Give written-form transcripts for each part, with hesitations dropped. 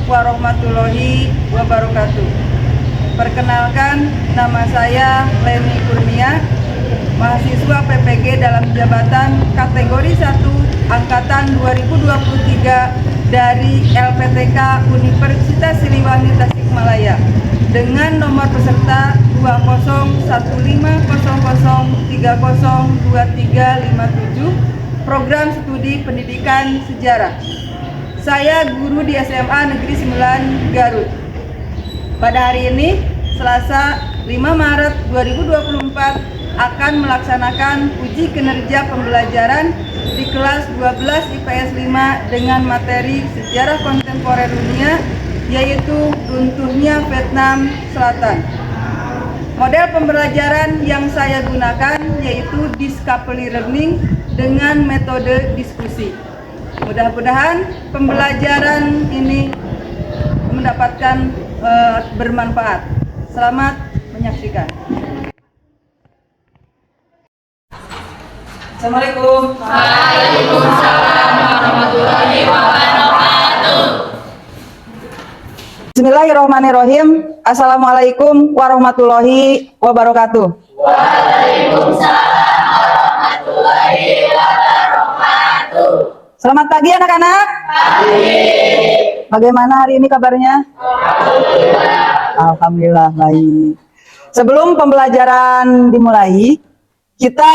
warahmatullahi wabarakatuh. Perkenalkan, nama saya Leni Kurnia, mahasiswa PPG dalam jabatan kategori 1 angkatan 2023 dari LPTK Universitas Siliwangi Tasikmalaya dengan nomor peserta 20.00302357 program studi pendidikan sejarah. Saya guru di SMA Negeri 9 Garut. Pada hari ini, Selasa 5 Maret 2024, akan melaksanakan uji kinerja pembelajaran di kelas 12 IPS 5 dengan materi sejarah kontemporer dunia, yaitu runtuhnya Vietnam Selatan. Model pembelajaran yang saya gunakan yaitu discovery learning dengan metode diskusi. Mudah-mudahan pembelajaran ini mendapatkan bermanfaat. Selamat menyaksikan. Assalamualaikum. Waalaikumsalam warahmatullahi wabarakatuh. Bismillahirrahmanirrahim. Assalamualaikum warahmatullahi wabarakatuh. Waalaikumsalam warahmatullahi wabarakatuh. Selamat pagi anak-anak. Pagi. Bagaimana hari ini kabarnya? Alhamdulillah baik. Sebelum pembelajaran dimulai, kita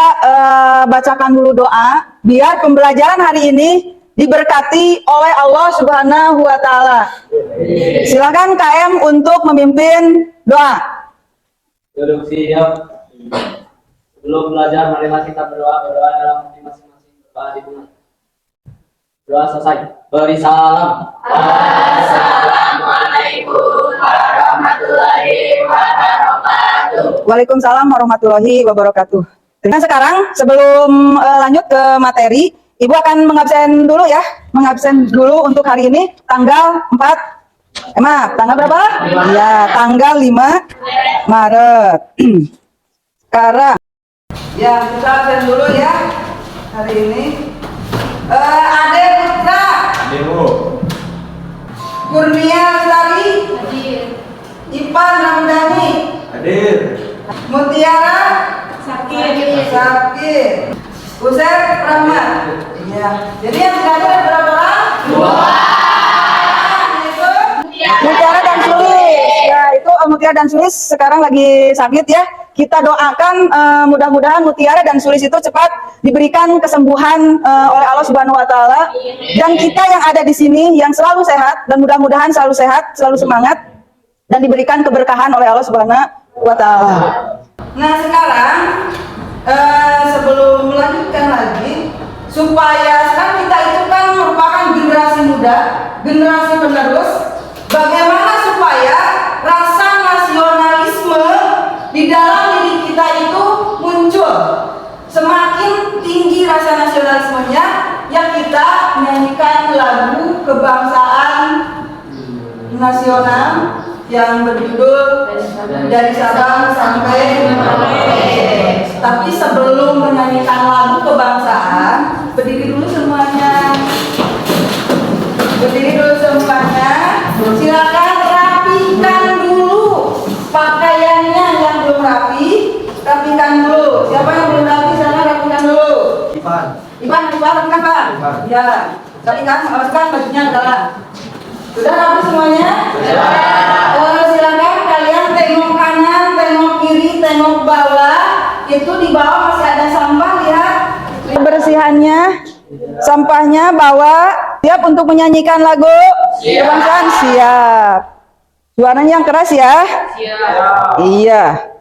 bacakan dulu doa biar pembelajaran hari ini diberkati oleh Allah Subhanahu wa taala. Silakan KM untuk memimpin doa. Duduk siap. Sebelum belajar, marilah kita berdoa dalam hati masing-masing. Berdoa dimulai. Doa selesai. Beri salam. Assalamualaikum warahmatullahi wabarakatuh. Waalaikumsalam warahmatullahi wabarakatuh. Dan sekarang sebelum lanjut ke materi, Ibu akan mengabsen dulu ya. Mengabsen dulu untuk hari ini tanggal 4. Tanggal berapa? Ya, tanggal 5 Maret. Sekarang ya, kita absen dulu ya hari ini. Ade Putra. Demo. Kurnia Lestari. Hadir. Ipan Ramdhani. Hadir. Mutiara Sakit. Sakit. Usep Rahmat. Iya. Jadi yang sudah ada berapa orang? 2. Itu Mutiara dan Sulis. Ya, itu Mutiara dan Sulis sekarang lagi sakit ya. Kita doakan mudah-mudahan Mutiara dan Sulis itu cepat diberikan kesembuhan oleh Allah Subhanahu wa taala, dan kita yang ada di sini yang selalu sehat dan mudah-mudahan selalu sehat, selalu semangat dan diberikan keberkahan oleh Allah Subhanahu wa taala. Nah, sekarang sebelum melanjutkan lagi, supaya sekarang kita itu kan merupakan generasi muda, generasi penerus, bagaimana supaya rasa nasionalisme di dalam diri kita itu muncul. Semakin tinggi rasa nasionalismenya, ya kita menyanyikan lagu kebangsaan nasional yang berjudul Dari Sabang Sampai Merauke. Tapi sebelum menyanyikan lagu kebangsaan, berdiri dulu semuanya. Berdiri dulu semuanya. Silakan rapikan dulu pakaiannya yang belum rapi. Rapikan dulu. Siapa yang belum rapi, sana rapikan dulu. Ipan, rapikan Pak. Ya, rapikan, alaskan bajunya adalah. Sudah rapi semuanya? Silakan kalian tengok kanan, tengok kiri, tengok bawah. Itu di bawah masih ada sampah, lihat. Kebersihannya, sampahnya bawa. Siap untuk menyanyikan lagu kebangsaan? Siap. Suaranya yang keras ya? Siap. Iya.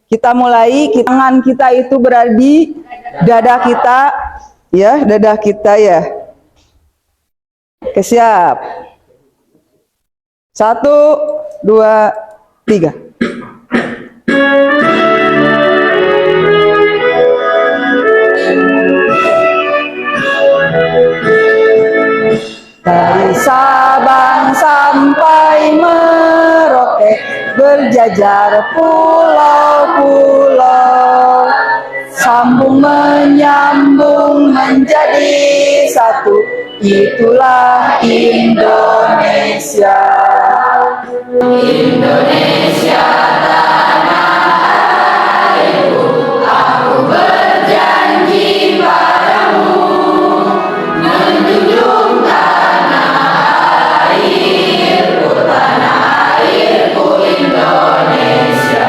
Kita mulai, tangan kita itu berada di dada kita, ya, dada kita ya. Oke, siap. 1, 2, 3. Dari Sabang sampai Merauke, berjajar pulau-pulau, sambung menyambung menjadi satu itulah Indonesia. Indonesia tanah airku, aku berjanji padamu menjunjung tanah airku Indonesia.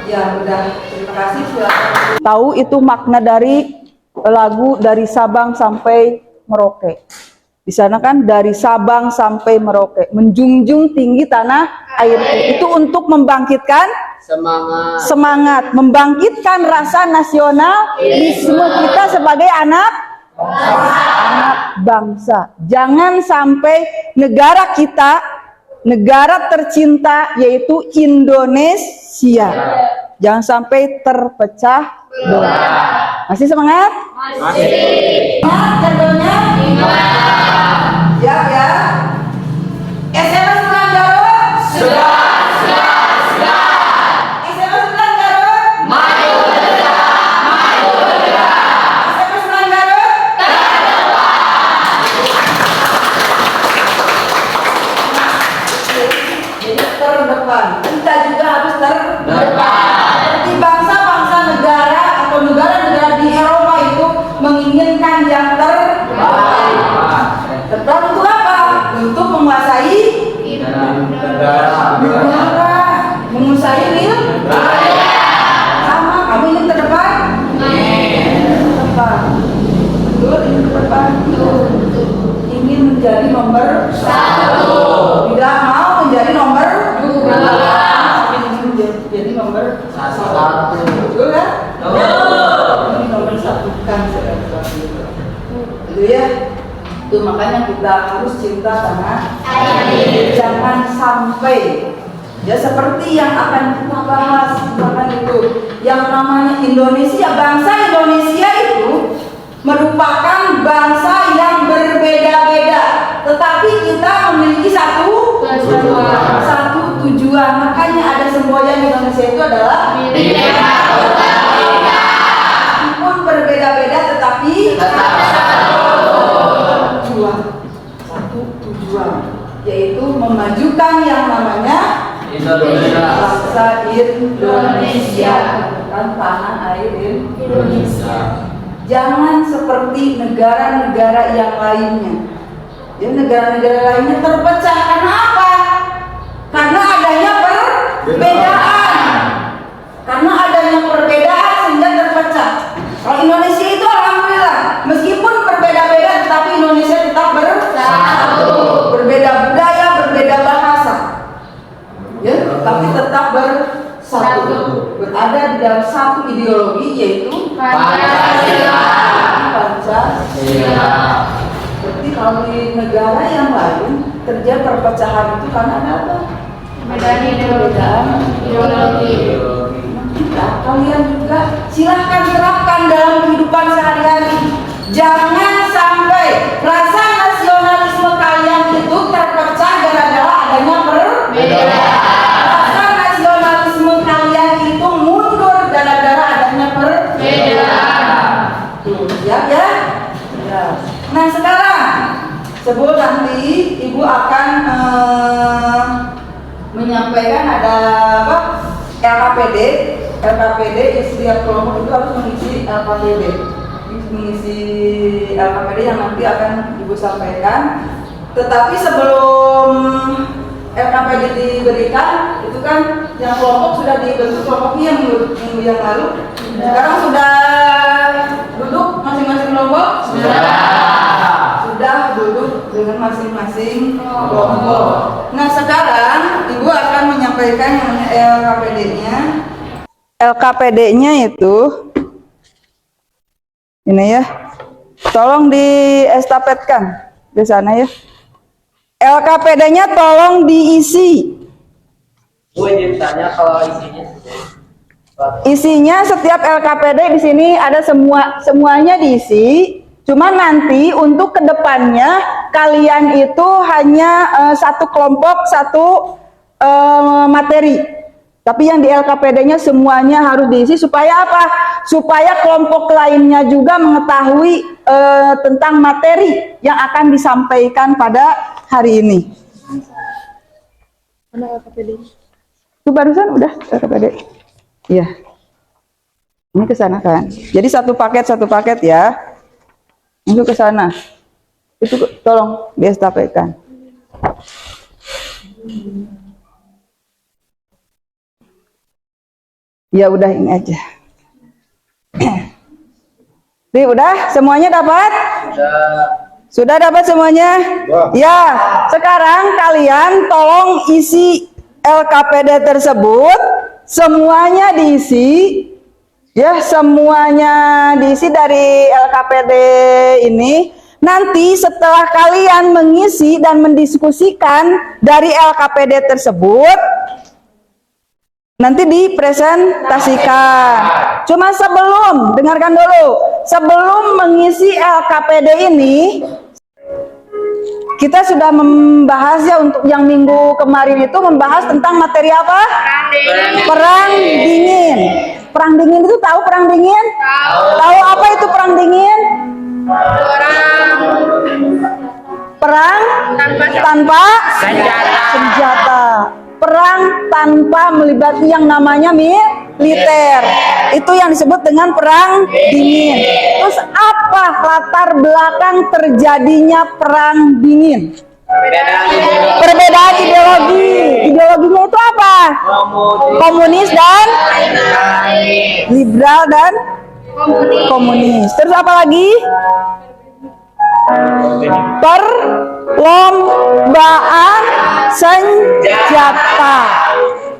Ya udah, terima kasih. Silakan. Tahu itu makna dari lagu dari Sabang sampai Merauke. Di sana kan dari Sabang sampai Merauke, menjunjung tinggi tanah airku. Itu untuk membangkitkan semangat, membangkitkan rasa nasionalisme kita sebagai anak bangsa. Jangan sampai negara kita, negara tercinta yaitu Indonesia, jangan sampai terpecah belah. Masih semangat? Masih. Contohnya? Siap ya. SMS Selang Garut. Sudah. SMS Selang Garut. Maju tegak. SMS Selang Garut. Jadi terdepan. Kita juga harus terdepan. Seperti bangsa-bangsa negara atau negara-negara di Eropa itu menginginkan yang terbaik. Terbaik untuk apa? Untuk menguasai negara, menguasai wilayah. Sama, kamu ingin terdepan? Terdepan. Betul, ingin terdepan. Ingin menjadi nomor 1. Tidak mau menjadi nomor 2. Ingin menjadi nomor 1. Betul ya? Ini nomor 1 kan itu ya. Itu makanya kita harus cinta tanah air. Jangan sampai ya seperti yang akan kita bahas bahkan itu yang namanya Indonesia, bangsa Indonesia itu merupakan bangsa yang berbeda-beda, tetapi kita memiliki satu tujuan. Makanya ada semboyan Indonesia itu adalah meskipun berbeda-beda tetapi satu tujuan, yaitu memajukan yang namanya bangsa Indonesia, bukan tanah air Indonesia. Jangan seperti negara-negara yang lainnya. Ya, negara-negara lainnya terpecah. Karena apa? Karena adanya perbedaan. Karena adanya perbedaan sehingga terpecah. Kalau Indonesia itu alhamdulillah, meskipun berbeda-beda tetapi Indonesia tetap bersatu. Berbeda budaya, berbeda bahasa. Ya, tapi tetap bersatu. Berada di dalam satu ideologi yaitu Pancasila. Seperti kalau di negara yang lain terjadi perpecahan itu karena ada apa? Perbedaan ideologi. Nah, kalian juga silahkan terapkan dalam kehidupan sehari-hari. Jangan sampai rasa nasionalisme kalian itu terpecah gara-gara adanya perbedaan. Rasa nasionalisme kalian itu mundur gara-gara adanya perbedaan. Siap ya? Nah sekarang sebelum nanti Ibu akan menyampaikan ada apa? LKPD di setiap kelompok itu harus mengisi LKPD. Mengisi LKPD yang nanti akan Ibu sampaikan. Tetapi sebelum LKPD diberikan, itu kan yang kelompok sudah dibentuk kelompoknya minggu yang lalu. Sekarang sudah duduk masing-masing kelompok? Sudah duduk dengan masing-masing kelompok. Nah sekarang Ibu akan menyampaikan yang namanya LKPD-nya. LKPD-nya itu ini ya, tolong diestafetkan di sana ya. LKPD-nya tolong diisi. Bu izin tanya kalau isinya. Isinya setiap LKPD di sini ada semuanya diisi. Cuma nanti untuk kedepannya kalian itu hanya satu kelompok satu materi. Tapi yang di LKPD-nya semuanya harus diisi supaya apa? Supaya kelompok lainnya juga mengetahui tentang materi yang akan disampaikan pada hari ini. Mana LKPD? Itu barusan udah LKPD. Iya. Ini ke sana kan. Jadi satu paket ya. Itu ke sana. Itu tolong diestafetkan. Ya udah ini aja. Nih udah semuanya dapat? Sudah dapat semuanya? Ya, sekarang kalian tolong isi LKPD tersebut, semuanya diisi. Ya, semuanya diisi dari LKPD ini. Nanti setelah kalian mengisi dan mendiskusikan dari LKPD tersebut, nanti dipresentasikan. Cuma sebelum, dengarkan dulu, sebelum mengisi LKPD ini, kita sudah membahas ya untuk yang minggu kemarin itu membahas tentang materi apa? Perang dingin. Perang dingin itu tahu perang dingin? Tahu apa itu perang dingin? Perang tanpa senjata. Perang tanpa melibatkan yang namanya militer. Itu yang disebut dengan perang dingin. Terus apa latar belakang terjadinya perang dingin? Perbedaan ideologi. Ideologinya itu apa? Komunis dan liberal dan komunis. Terus apa lagi? Perlombaan senjata.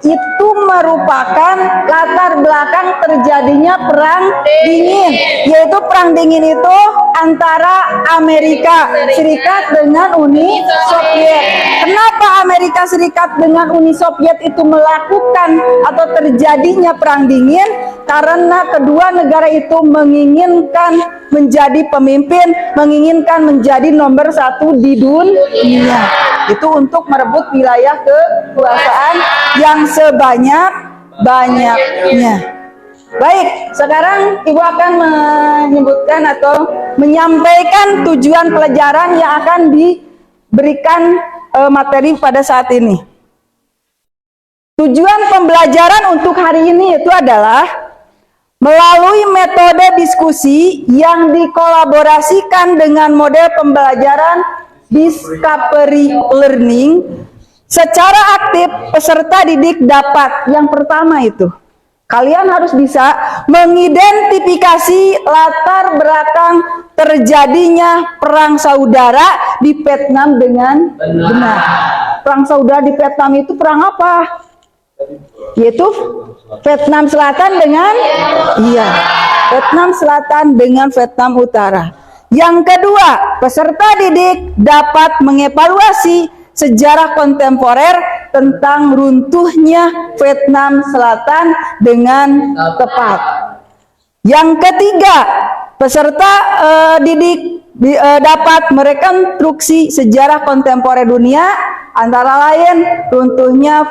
Itu merupakan latar belakang terjadinya perang dingin, yaitu perang dingin itu antara Amerika Serikat dengan Uni Soviet. Kenapa Amerika Serikat dengan Uni Soviet itu melakukan atau terjadinya perang dingin? Karena kedua negara itu menginginkan menjadi pemimpin, menginginkan menjadi nomor satu di dunia. Itu untuk merebut wilayah kekuasaan yang sebanyak-banyaknya. Baik, sekarang Ibu akan menyebutkan atau menyampaikan tujuan pelajaran yang akan diberikan materi pada saat ini. Tujuan pembelajaran untuk hari ini itu adalah melalui metode diskusi yang dikolaborasikan dengan model pembelajaran discovery learning, secara aktif peserta didik dapat yang pertama itu kalian harus bisa mengidentifikasi latar belakang terjadinya perang saudara di Vietnam dengan benar. Perang saudara di Vietnam itu perang apa? Yaitu Vietnam Selatan dengan Vietnam Selatan dengan Vietnam Utara. Yang kedua, peserta didik dapat mengevaluasi sejarah kontemporer tentang runtuhnya Vietnam Selatan dengan tepat. Yang ketiga, peserta didik dapat merekonstruksi sejarah kontemporer dunia, antara lain runtuhnya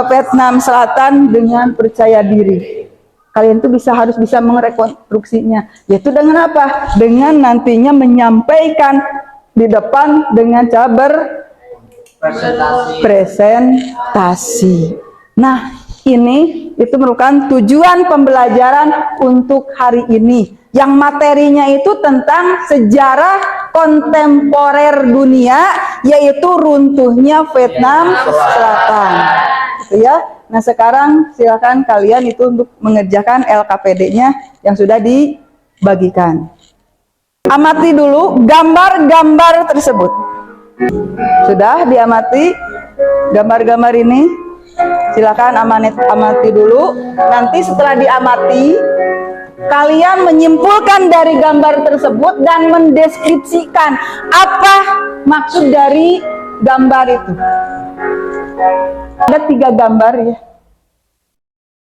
Vietnam Selatan dengan percaya diri. Kalian tuh harus bisa merekonstruksinya. Yaitu dengan apa? Dengan nantinya menyampaikan di depan dengan cara presentasi. Nah, ini itu merupakan tujuan pembelajaran untuk hari ini. Yang materinya itu tentang sejarah kontemporer dunia, yaitu runtuhnya Vietnam Selatan. Gitu ya. Nah, sekarang silakan kalian itu untuk mengerjakan LKPD-nya yang sudah dibagikan. Amati dulu gambar-gambar tersebut. Sudah diamati gambar-gambar ini? Silakan amati dulu. Nanti setelah diamati, kalian menyimpulkan dari gambar tersebut dan mendeskripsikan apa maksud dari gambar itu. Ada 3 gambar ya.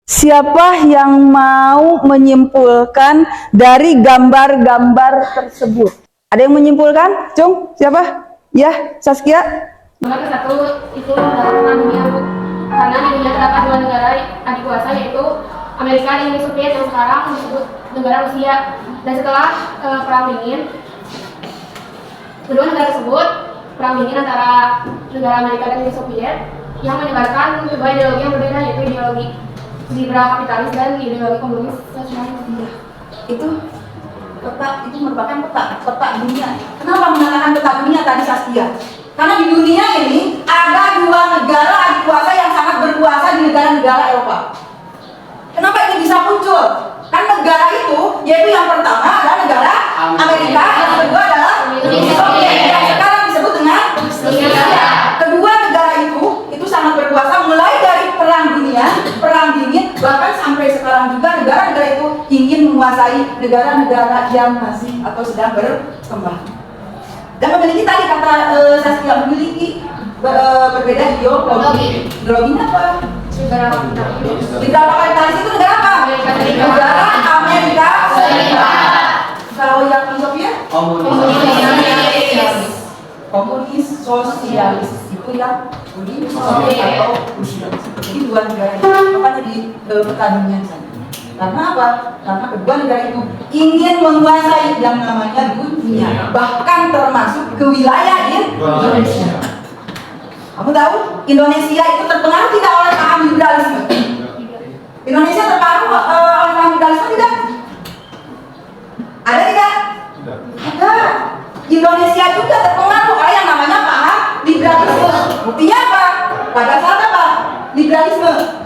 Siapa yang mau menyimpulkan dari gambar-gambar tersebut? Ada yang menyimpulkan? Cung, siapa? Ya, Saskia. Nomor 1 itu dapat dunia, karena di dunia terdapat 2 negara adik kuasa yaitu Amerika dan Uni Soviet yang sekarang disebut negara Rusia. Dan setelah Perang Dingin, kedua negara tersebut perang dingin antara negara Amerika dan Uni Soviet yang menyebarkan kedua ideologi yang berbeda, yaitu ideologi liberal kapitalis dan ideologi komunis nasionalis. Itu merupakan peta dunia. Kenapa mengatakan peta dunia tadi Saskia? Karena di dunia ini ada dua negara adik kuasa yang sangat berkuasa di negara-negara Eropa. Kenapa ini bisa muncul? Kan negara itu, yaitu yang pertama adalah negara Amerika, yang kedua adalah Uni Soviet, yang sekarang disebut dengan Rusia. Kedua negara itu sangat berkuasa mulai dari perang dunia, perang dingin, bahkan sampai sekarang juga negara-negara itu ingin menguasai negara-negara yang masih atau sedang berkembang. Dan memiliki tadi kata Saskia memiliki berbeda ideologi. Ideologinya apa? Negara kapitalis itu negara apa? Negara Amerika Serikat. Kalau yang Uni Soviet? Komunis sosialis itu yang Uni Soviet atau Rusia. Jadi dua negara itu makanya di pertandingan sana. Karena apa? Karena kedua negara itu ingin menguasai yang namanya dunia, bahkan termasuk ke wilayah Indonesia. Kamu tahu Indonesia itu terpengaruh tidak oleh paham liberalisme? Indonesia terpengaruh oleh paham liberalisme tidak? Ada tidak? Ada. Indonesia juga terpengaruh oleh yang namanya paham liberalisme. Buktinya apa? Pada saat apa? Liberalisme.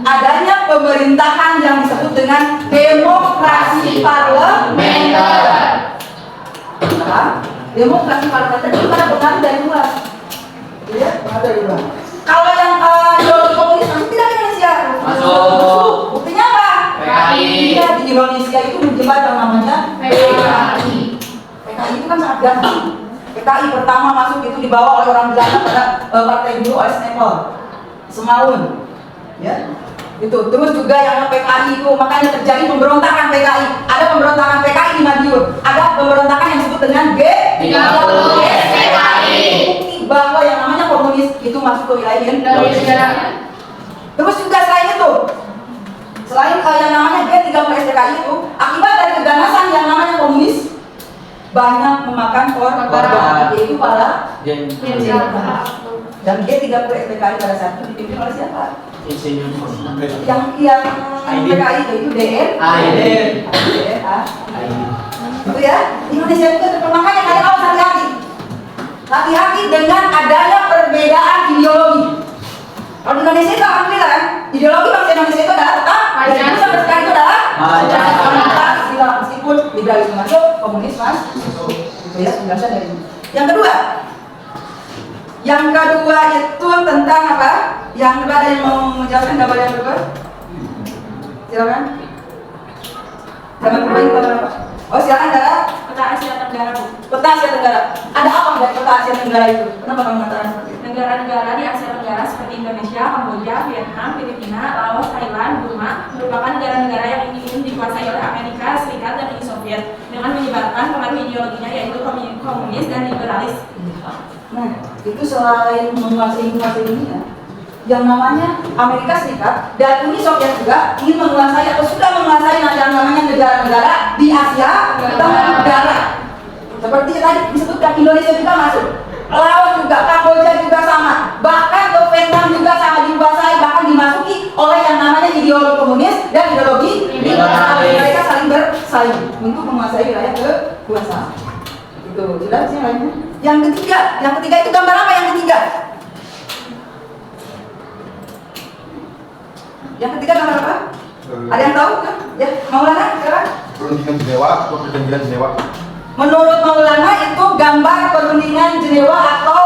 Adanya pemerintahan yang disebut dengan demokrasi parlementer. Demokrasi parlementer itu kan pengaruh dari luar. Ya, dari luar. Kalau yang ideologi komunis masuk tidak di Indonesia? Masuk. Buktinya apa? PKI. Iya, di Indonesia itu menjebak yang namanya PKI. PKI itu kan sangat gampang. PKI pertama masuk itu dibawa oleh orang Belanda pada partai buruh oleh Snepel, Semaun. Ya, itu terus juga yang PKI itu makanya terjadi pemberontakan PKI. Ada pemberontakan PKI di Madiun, ada pemberontakan yang disebut dengan G30 PKI. Bukti bahwa yang namanya komunis itu masuk ke wilayah Indonesia. Terus juga selain itu, selain yang namanya G30 PKI itu, akibat dari keganasan yang namanya komunis banyak memakan korban, yaitu para jenderal. Dan G30 PKI pada saat itu dipimpin oleh siapa? Yang PKI itu DNA. Itu ya, Indonesia juga terpemakai yang harus hati-hati. Hati-hati dengan adanya perbedaan ideologi. Kalau di Indonesia itu alhamdulillah kan, ideologi bangsa Indonesia itu adalah tetap, dari dulu sampai sekarang itu adalah Pancasila, meskipun liberalisme masuk, komunis masuk. Itu ya, penjelasan dari ini. Yang kedua itu tentang apa? Yang kedua ada yang mau menjelaskan gambar yang kedua? Silakan. Gambar kedua itu apa? Oh silakan Dara. Peta Asia Tenggara, Bu. Peta Asia Tenggara. Ada apa dari peta Asia Tenggara itu? Kenapa kamu mengatakan seperti itu? Negara-negara di Asia Tenggara seperti Indonesia, Kamboja, Vietnam, Filipina, Laos, Thailand, Burma merupakan negara-negara yang ingin dikuasai oleh Amerika Serikat dan Uni Soviet dengan menyebarkan pengaruh ideologinya yaitu komunis dan liberalis. Nah, itu selain menguasai dunia, yang namanya Amerika Serikat dan Uni Soviet juga ingin menguasai atau sudah menguasai yang namanya negara-negara di Asia Tenggara. Seperti tadi disebutkan, Indonesia juga masuk, Laos juga, Kamboja juga sama, bahkan ke Vietnam juga sama dikuasai, bahkan dimasuki oleh yang namanya ideologi komunis dan ideologi liberalis. Mereka saling bersaing untuk menguasai wilayah kekuasaan. Itu jelas sih lainnya. Yang ketiga itu gambar apa yang ketiga? Yang ketiga gambar apa? Ada yang tahu kan? Ya, Maulana sekarang. Perundingan Jenewa atau Perjanjian Jenewa. Menurut Maulana itu gambar perundingan Jenewa atau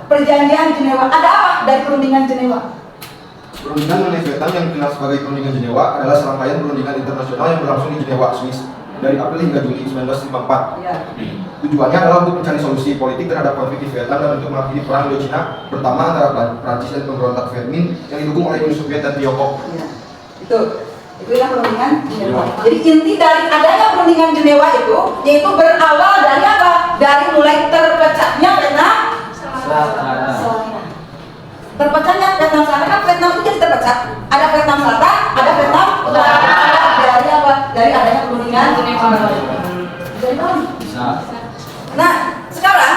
Perjanjian Jenewa. Ada apa dari perundingan Jenewa? Perundingan mengenai Vietnam yang dikenal sebagai Perundingan Jenewa adalah serangkaian perundingan internasional yang berlangsung di Jenewa, Swiss dari April hingga Juli 1954. Ya. Tujuannya adalah untuk mencari solusi politik terhadap konflik di Vietnam dan untuk mengakhiri perang Indochina pertama antara Prancis dan pemberontak Viet Minh yang didukung oleh Uni Soviet dan Tiongkok. Ya. Itu yang perundingan Jenewa. Jadi inti dari adanya perundingan Jenewa itu yaitu berawal dari apa? Dari mulai terpecahnya Vietnam Selatan. Terpecahnya Vietnam Selatan, kan Vietnam itu jadi terpecah. baca. Ada Vietnam Selatan, ada Vietnam Utara. Dari apa? Dari adanya perundingan Geneva. Dari mana? Nah, sekarang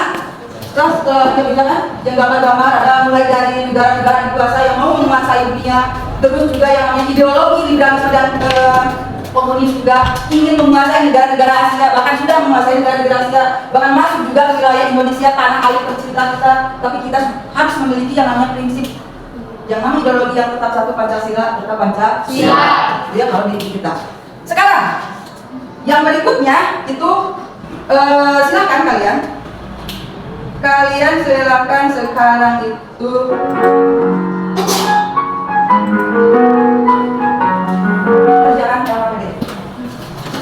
terus dia bilang kan, yang gambar-gambar ada mulai dari negara-negara dikuasai yang mau menguasai dunia, terus juga yang namanya ideologi liberalisme dan komunis juga ingin menguasai negara-negara Asia, bahkan sudah menguasai negara-negara Asia, bahkan masuk juga ke wilayah Indonesia, tanah air tercinta kita. Tapi kita harus memiliki yang namanya prinsip, yang namanya ideologi yang tetap satu, Pancasila, tetap Pancasila. Dia kalau di kita. Sekarang yang berikutnya itu silakan kalian silakan sekarang itu kerjakan LKPD.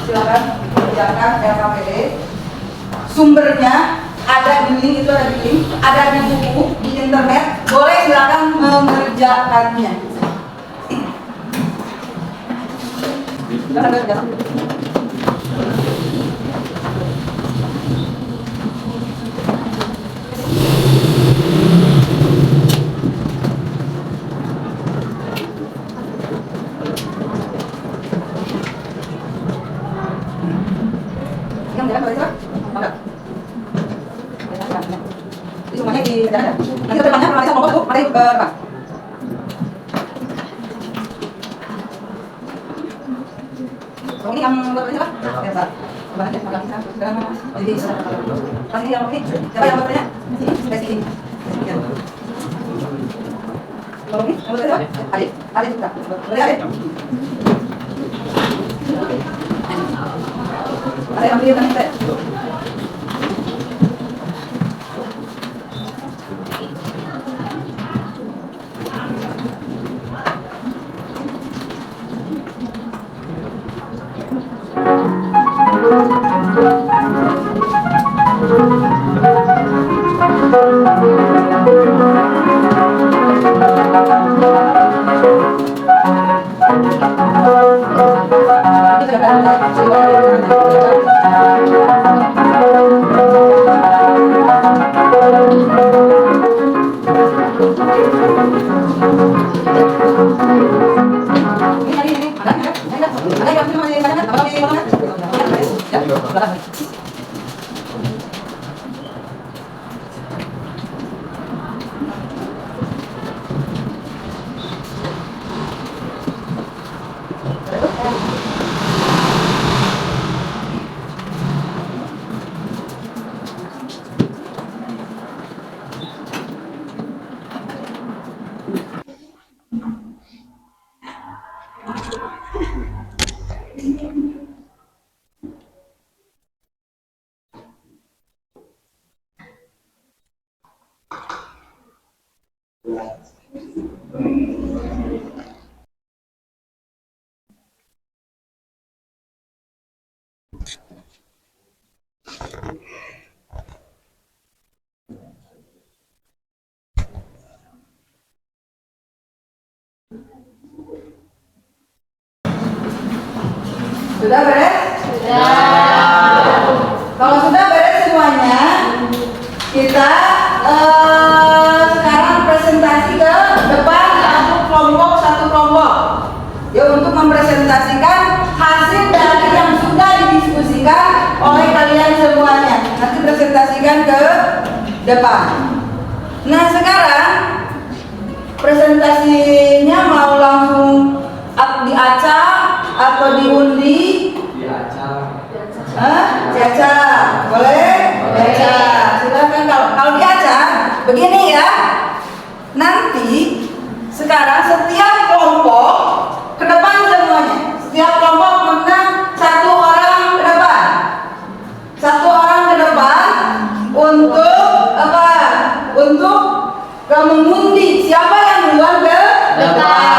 Silakan kerjakan LKPD. Sumbernya ada di link, itu ada di link, ada di buku, di internet. Boleh silakan mengerjakannya. Silakan kerjakan. Semuanya di ada. Nanti depannya kalau bisa kelompok mari ke depan. Ini yang buat bertanya Pak? Ya Pak. Banyak malah bisa segala mas. Jadi pasti yang ini siapa yang bertanya? Sini. Ya. Kalau ini yang bertanya Pak? Adik juga. Boleh Adik? Ada yang ambil tanya. Sudah beres? Sudah. Kalau sudah beres semuanya, kita sekarang presentasi ke depan satu kelompok. Ya, untuk mempresentasikan hasil dari yang sudah didiskusikan oleh kalian semuanya. Nanti presentasikan ke depan. Nah, sekarang presentasinya mau langsung diacak atau diundi? Diacak. Boleh? Diacak. Silakan. Kalau diacak begini ya. Nanti sekarang setiap kelompok ke depan semuanya. Setiap kelompok mengundang satu orang ke depan. Satu orang ke depan untuk apa? Untuk mengundi siapa yang duluan ke depan.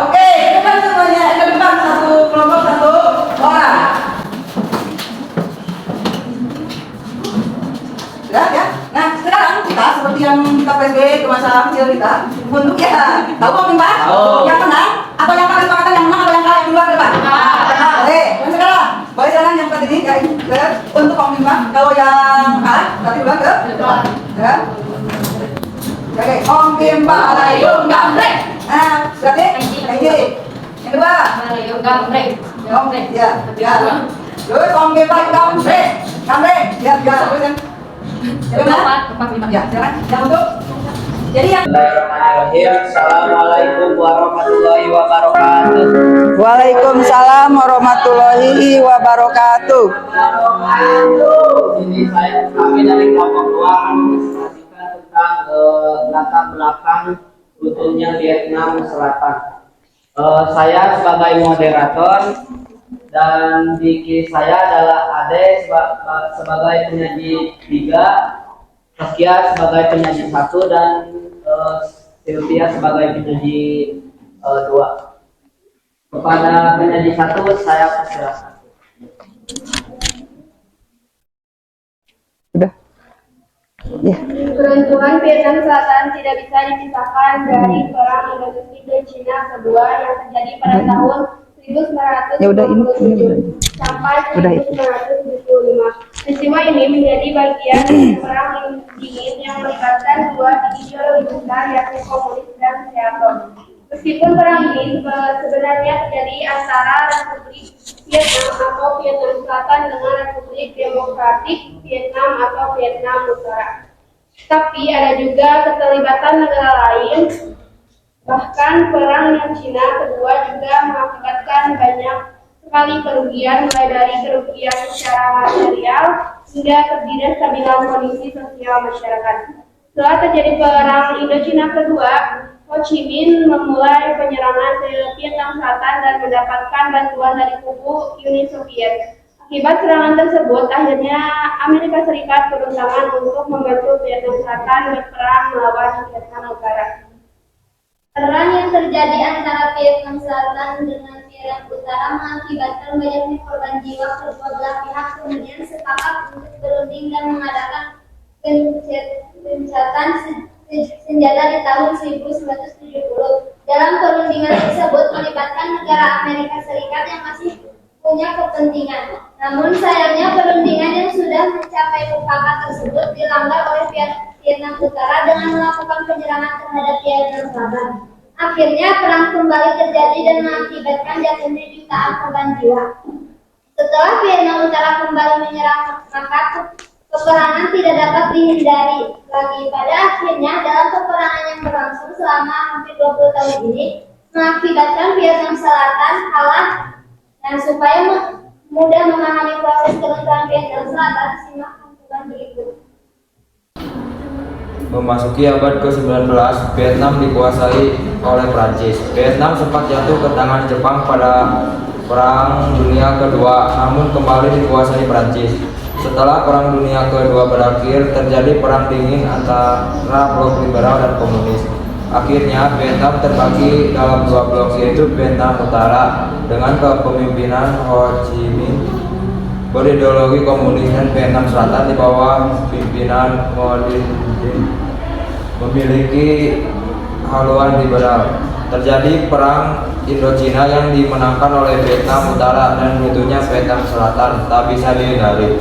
Oke, ke depan semuanya. Ke depan satu kelompok satu orang. Sudah ya? Nah, sekarang kita seperti yang kita PSBB ke masa kecil kita, untuk ya tahu kok Pak? Yang menang atau yang kalah kesepakatan yang menang atau yang kalah yang duluan ke depan? Oke, yang sekarang boleh jalan yang tadi ini untuk Om Bima. Kalau yang kalah berarti duluan ke depan. Ya. Oke, Om Bima Alayum Gambrek. Nah, berarti kiri. Yang kedua. Gambreng. Ya, ya. Terus komplek gambreng. Gambreng. Ya, ya. Terus yang kedua. Ya, silakan. Yang untuk. Jadi yang Bismillahirrahmanirrahim. Assalamualaikum warahmatullahi wabarakatuh. Waalaikumsalam warahmatullahi wabarakatuh. Ini kami dari kelompok 2 akan mengistilahkan tentang latar belakang runtuhnya Vietnam Selatan. Saya sebagai moderator dan Diki saya adalah Ade sebagai penyaji 3, Saskia sebagai penyaji 1 dan Sylvia sebagai penyaji 2. Kepada penyaji 1 saya persilakan. Udah. Ya. Keruntuhan Vietnam Selatan tidak bisa dipisahkan dari Perang Indo-Cina kedua yang terjadi pada tahun 1927 Ya udah, ini. sampai Udah, 1975. Peristiwa ini menjadi bagian dari Perang Dingin yang melibatkan dua ideologi besar yakni komunis dan kreator. Meskipun perang ini sebenarnya terjadi antara Republik Vietnam atau Vietnam Selatan dengan Republik Demokratik Vietnam atau Vietnam Utara. Tapi ada juga keterlibatan negara lain. Bahkan perang Cina kedua juga mengakibatkan banyak sekali kerugian, mulai dari kerugian secara material hingga ketidakstabilan kondisi sosial masyarakat. Setelah terjadi perang Indo-Cina kedua, Ho Chi Minh memulai penyerangan ke Vietnam Selatan dan mendapatkan bantuan dari kubu Uni Soviet. Akibat serangan tersebut, akhirnya Amerika Serikat turun tangan untuk membantu Vietnam Selatan berperang melawan Vietnam Utara. Perang yang terjadi antara Vietnam Selatan dengan Vietnam Utara mengakibatkan banyaknya korban jiwa kedua belah pihak, kemudian sepakat untuk berunding dan mengadakan gencatan senjata di tahun 1970. Dalam perundingan tersebut melibatkan negara Amerika Serikat yang masih punya kepentingan. Namun sayangnya perundingan yang sudah mencapai mufakat tersebut dilanggar oleh Vietnam Utara dengan melakukan penyerangan terhadap Vietnam Selatan. Akhirnya perang kembali terjadi dan mengakibatkan jatuhnya jutaan korban jiwa. Setelah Vietnam Utara kembali menyerang, maka peperangan tidak dapat dihindari lagi. Pada akhirnya dalam peperangan yang berlangsung selama hampir 20 tahun ini mengakibatkan Vietnam Selatan kalah. Dan supaya mudah memahami proses keruntuhan Vietnam Selatan, simak rangkuman berikut. Memasuki abad ke-19, Vietnam dikuasai oleh Prancis. Vietnam sempat jatuh ke tangan Jepang pada Perang Dunia Kedua, namun kembali dikuasai Prancis. Setelah Perang Dunia Kedua berakhir, terjadi perang dingin antara blok liberal dan komunis. Akhirnya Vietnam terbagi dalam dua blok, yaitu Vietnam Utara dengan kepemimpinan Ho Chi Minh berideologi komunis dan Vietnam Selatan di bawah pimpinan Ngo Dinh Diem memiliki haluan liberal. Terjadi perang Indochina yang dimenangkan oleh Vietnam Utara dan mutunya Vietnam Selatan tak bisa dihindari.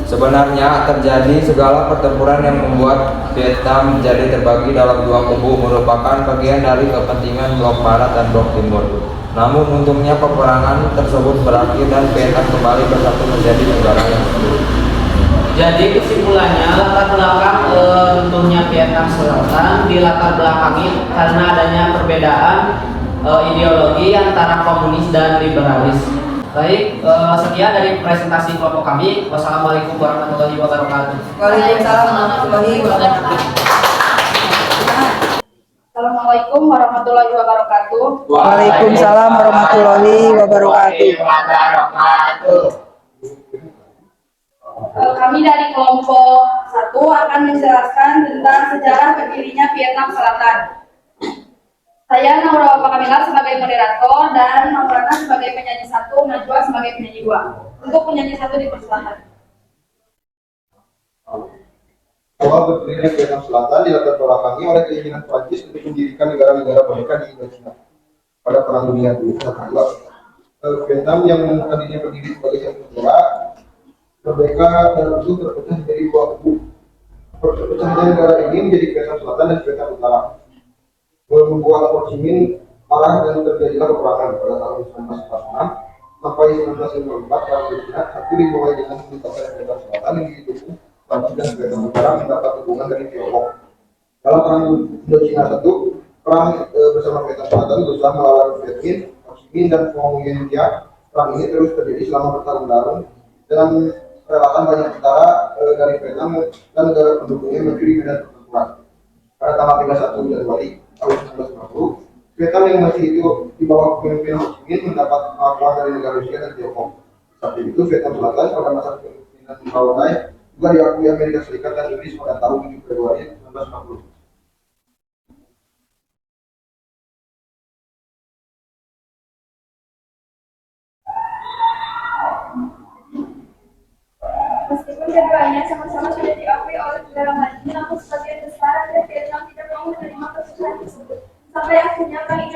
Sebenarnya terjadi segala pertempuran yang membuat Vietnam menjadi terbagi dalam dua kubu merupakan bagian dari kepentingan blok barat dan blok timur. Namun untungnya peperangan tersebut berakhir dan Vietnam kembali bersatu menjadi negara yang utuh. Jadi kesimpulannya latar belakang runtuhnya Vietnam Selatan dilatar belakangi karena adanya perbedaan ideologi antara komunis dan liberalis. Baik, sekian dari presentasi kelompok kami. Wassalamualaikum warahmatullahi wabarakatuh. Waalaikumsalam warahmatullahi wabarakatuh. Assalamualaikum warahmatullahi wabarakatuh. Waalaikumsalam warahmatullahi wabarakatuh. Kami dari kelompok 1 akan menjelaskan tentang sejarah berdirinya Vietnam Selatan. Saya Naura Kamila sebagai moderator dan Maulana sebagai penyanyi 1, Najwa sebagai penyanyi 2. Untuk penyanyi 1 dipersilahkan. Awal berdirinya Vietnam Selatan dilatar belakangi oleh keinginan Prancis untuk mendirikan negara-negara mereka di Indochina pada Perang Dunia Kedua. Vietnam yang tadinya berdiri sebagai satu negara merdeka dan itu terpecah menjadi dua kubu. Perpecahan negara ini menjadi Vietnam Selatan dan Vietnam Utara. Membuat Ho Chi Minh parah dan terjadilah peperangan pada tahun 1946 sampai 1954. Perang dunia satu dimulai dengan pembebasan Vietnam Selatan yang didukung Prancis dan Vietnam Utara mendapat dukungan dari Tiongkok. Dalam perang Indochina satu, perang bersama Vietnam Selatan berusaha melawan Viet Minh, Ho Chi Minh dan Phong Nguyen Gia. Perang ini terus terjadi selama bertahun-tahun dengan relatan banyak tentara dari Vietnam dan negara pendukungnya mencuri medan pertempuran. Pada tanggal 31 Januari tahun 1950, Vietnam yang masih itu di bawah kepemimpinan Ho Chi Minh mendapat pengakuan dari negara Rusia dan Tiongkok. Saat itu Vietnam Selatan pada masa kepemimpinan Mao Dai juga diakui Amerika Serikat dan Inggris pada tahun 7 Februari 1950. Meskipun keduanya sama-sama sudah diakui oleh negara maju, namun sebagian besar dari Vietnam tidak mau menerima kesulitan tersebut. Sampai akhirnya Perang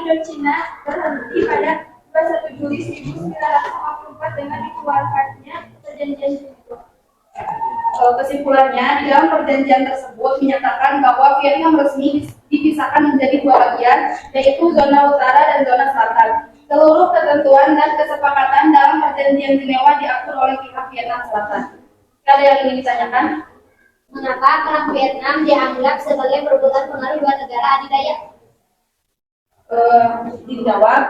Indochina berhenti pada 21 Juli 1954 dengan dikeluarkannya Perjanjian Geneva. Kesimpulannya, di dalam perjanjian tersebut menyatakan bahwa Vietnam resmi dipisahkan menjadi dua bagian, yaitu zona utara dan zona selatan. Seluruh ketentuan dan kesepakatan dalam perjanjian Jenewa diatur oleh pihak Vietnam Selatan. Ada yang ingin ditanyakan? Mengapa perang Vietnam dianggap sebagai perebutan pengaruh dua negara adidaya? Dijawab,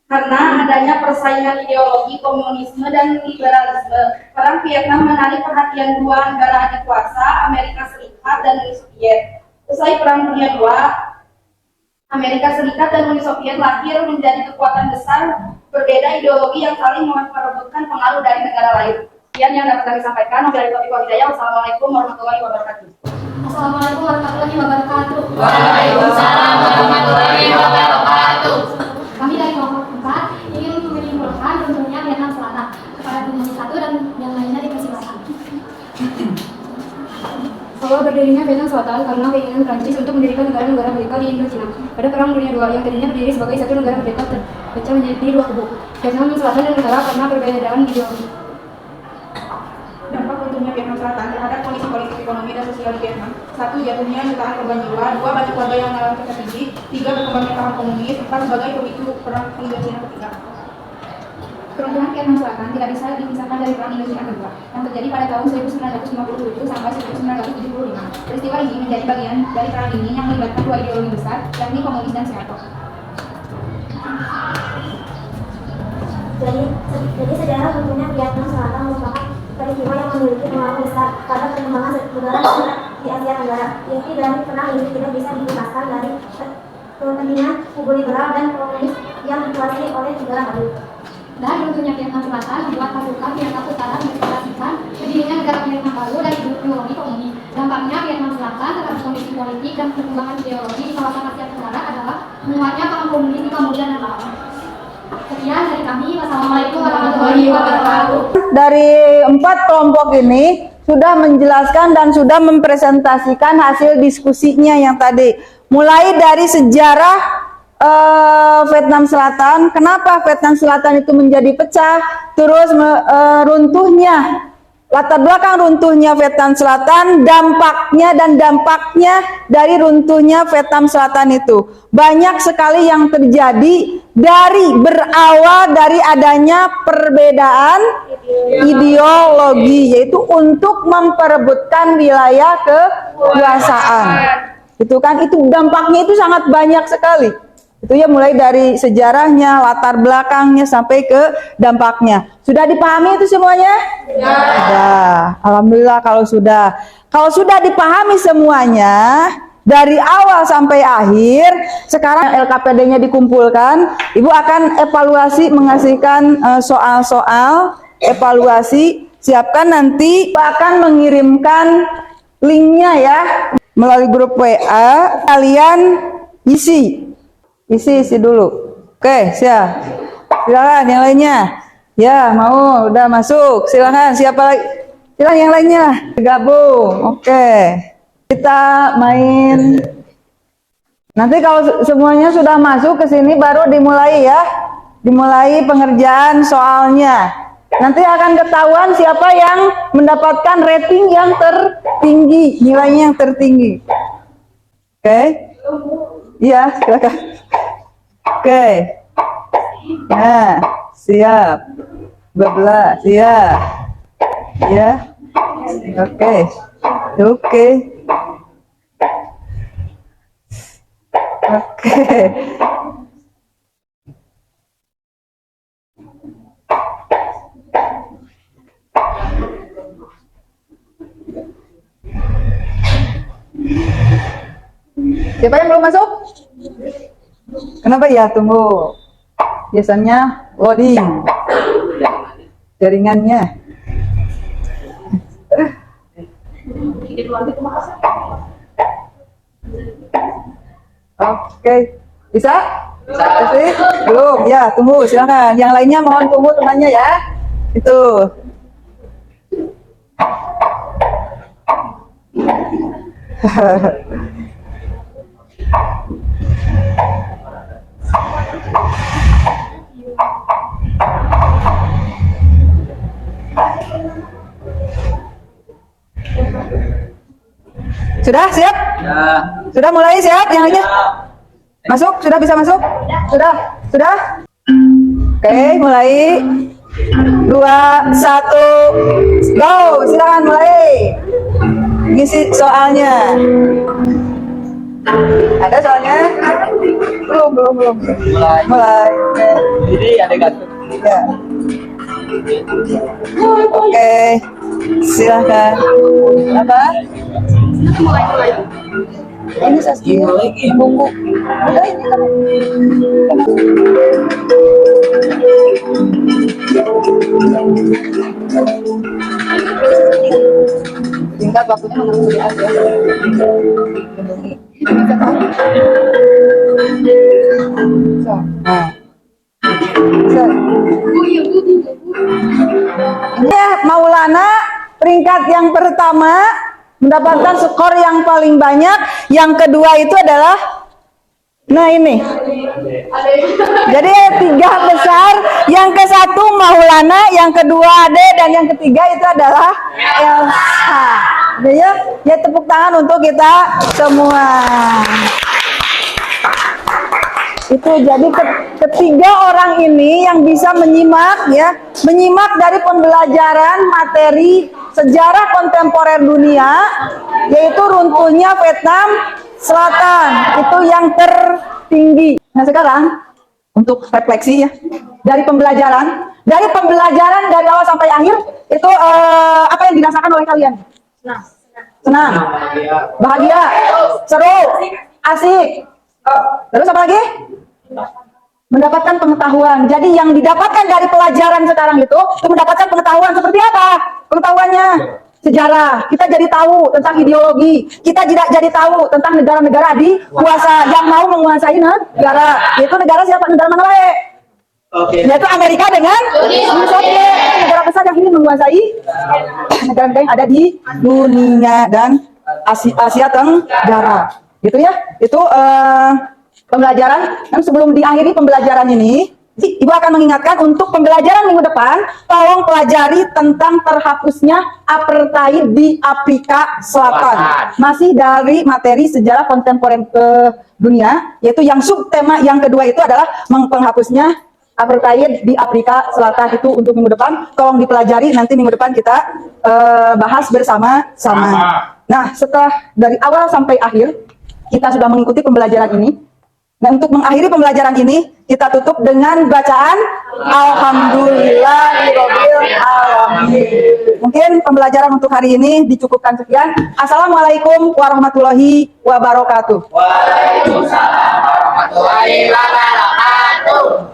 karena adanya persaingan ideologi komunisme dan liberalisme. Perang Vietnam menarik perhatian dua negara adikuasa, Amerika Serikat dan Uni Soviet. Usai Perang Dunia II, Amerika Serikat dan Uni Soviet lahir menjadi kekuatan besar, berbeda ideologi yang saling memperebutkan pengaruh dari negara lain. Sekian yang dapat kami sampaikan. Wassalamualaikum warahmatullahi wabarakatuh. Assalamualaikum warahmatullahi wabarakatuh. Waalaikumsalam warahmatullahi wabarakatuh. Kami dari kelompok 4 ingin menyimpulkan tentunya Vietnam Selatan kepada Komunis 1 dan yang lainnya dipersilakan. Awal berdirinya Vietnam Selatan karena keinginan Prancis untuk mendirikan negara-negara merdeka di Indochina. Pada Perang Dunia II yang tadinya berdiri sebagai satu negara merdeka terpecah menjadi dua kubu, Vietnam Selatan dan Utara karena perbedaan ideologi. Dampak runtuhnya Vietnam Selatan terhadap kondisi politik, ekonomi, dan sosial di Vietnam. 1. Jatuhnya jutaan korban jiwa. 2. Banyak warga yang mengalami cacat fisik. 3. Berkembangnya paham komunis. 4. Sebagai pemicu perang Indochina ketiga. Keruntuhan Vietnam Selatan tidak bisa dipisahkan dari Perang Indochina kedua yang terjadi pada tahun 1957 sampai 1975. Peristiwa ini menjadi bagian dari perang dingin yang melibatkan dua ideologi besar, yakni komunis dan Soeharto. Jadi sejarah tentunya Vietnam Selatan merupakan peristiwa yang memiliki pengaruh besar pada perkembangan negara di Asia Tenggara. Inti dari perang ini tidak bisa dipisahkan dari kepentingan kubu liberal dan komunis yang dikuasai oleh negara maju. Dan runtuhnya Vietnam Selatan membuat pasukan Vietnam Utara mendeklarasikan berdirinya negara Vietnam baru dari ideologi komunis. Dampaknya Vietnam Selatan terhadap kondisi politik dan perkembangan ideologi di kawasan Asia Tenggara adalah menguatnya paham komunis di Kamboja dan Laos. Sekian dari kami. Wassalamualaikum warahmatullahi wabarakatuh. Dari 4 kelompok ini sudah menjelaskan dan sudah mempresentasikan hasil diskusinya yang tadi. Mulai dari sejarah Vietnam Selatan, kenapa Vietnam Selatan itu menjadi pecah, terus runtuhnya, latar belakang runtuhnya Vietnam Selatan, dampaknya dari runtuhnya Vietnam Selatan itu. Banyak sekali yang terjadi berawal dari adanya perbedaan ideologi, yaitu untuk memperebutkan wilayah kekuasaan. Itu kan, itu dampaknya itu sangat banyak sekali. Itu ya, mulai dari sejarahnya, latar belakangnya sampai ke dampaknya. Sudah dipahami itu semuanya? Ya. Sudah. Alhamdulillah kalau sudah. Kalau sudah dipahami semuanya dari awal sampai akhir, sekarang LKPD-nya dikumpulkan. Ibu akan evaluasi, mengasihkan soal-soal evaluasi. Siapkan nanti, Ibu akan mengirimkan linknya ya melalui grup WA. Kalian isi dulu. Oke, siap. Silakan yang lainnya. Ya, mau udah masuk. Silakan siapa lagi? Silakan yang lainnya gabung. Oke. Kita main. Nanti kalau semuanya sudah masuk ke sini baru dimulai ya. Dimulai pengerjaan soalnya. Nanti akan ketahuan siapa yang mendapatkan rating yang tertinggi, nilainya yang tertinggi. Oke. Iya, silakan. Oke. Nah, siap. 12, siap. Ya. Oke. Oke. Oke. Siapa yang belum masuk? Kenapa ya? Tunggu. Biasanya loading jaringannya. Oke, bisa? Bisa. Belum? Ya, tunggu. Silakan. Yang lainnya mohon tunggu temannya ya. Itu. Sudah siap? Ya. Sudah mulai siap yang lainnya? Masuk? Sudah bisa masuk? Sudah? Sudah? Oke, mulai. 2, 1, go! Silakan mulai. Ngisi soalnya. Ada soalnya? Belum. Mulai. Jadi ada gantung. Ya. Oke, silahkan. Apa? Ini Saskia. Buku. Udah ini kan. Tinggal waktunya menunggu aja. So, nah. Ya, Maulana peringkat yang pertama mendapatkan skor yang paling banyak. Yang kedua itu adalah, nah ini. Jadi 3 besar. Yang ke 1 Maulana, yang kedua Ade, dan yang ketiga itu adalah Elsa. Ya, tepuk tangan untuk kita semua. Itu jadi ketiga orang ini yang bisa menyimak dari pembelajaran materi sejarah kontemporer dunia, yaitu runtuhnya Vietnam Selatan, itu yang tertinggi. Nah sekarang untuk refleksi ya, dari pembelajaran dari awal sampai akhir itu apa yang dirasakan oleh kalian? Senang, bahagia, seru, asik. Terus apa lagi? Mendapatkan pengetahuan. Jadi yang didapatkan dari pelajaran sekarang itu mendapatkan pengetahuan seperti apa? Pengetahuannya sejarah. Kita jadi tahu tentang ideologi. Kita tidak jadi tahu tentang negara-negara di kuasa yang mau menguasai negara. Itu negara siapa? Negara mana wae? Yaitu Amerika dengan Uni Soviet. Negara besar yang ingin menguasai negara-negara yang ada di dunia dan Asia Tenggara. Gitu ya, itu pembelajaran. Dan sebelum diakhiri pembelajaran ini, Ibu akan mengingatkan untuk pembelajaran minggu depan, tolong pelajari tentang terhapusnya apartheid di Afrika Selatan. Masih dari materi sejarah kontemporer ke dunia, yaitu yang subtema yang kedua itu adalah penghapusnya apartheid di Afrika Selatan. Itu untuk minggu depan, tolong dipelajari. Nanti minggu depan kita bahas bersama-sama. Nah, setelah dari awal sampai akhir kita sudah mengikuti pembelajaran ini. Nah, untuk mengakhiri pembelajaran ini, kita tutup dengan bacaan Alhamdulillahirabbil alamin. Mungkin pembelajaran untuk hari ini dicukupkan sekian. Assalamualaikum warahmatullahi wabarakatuh. Waalaikumsalam warahmatullahi wabarakatuh.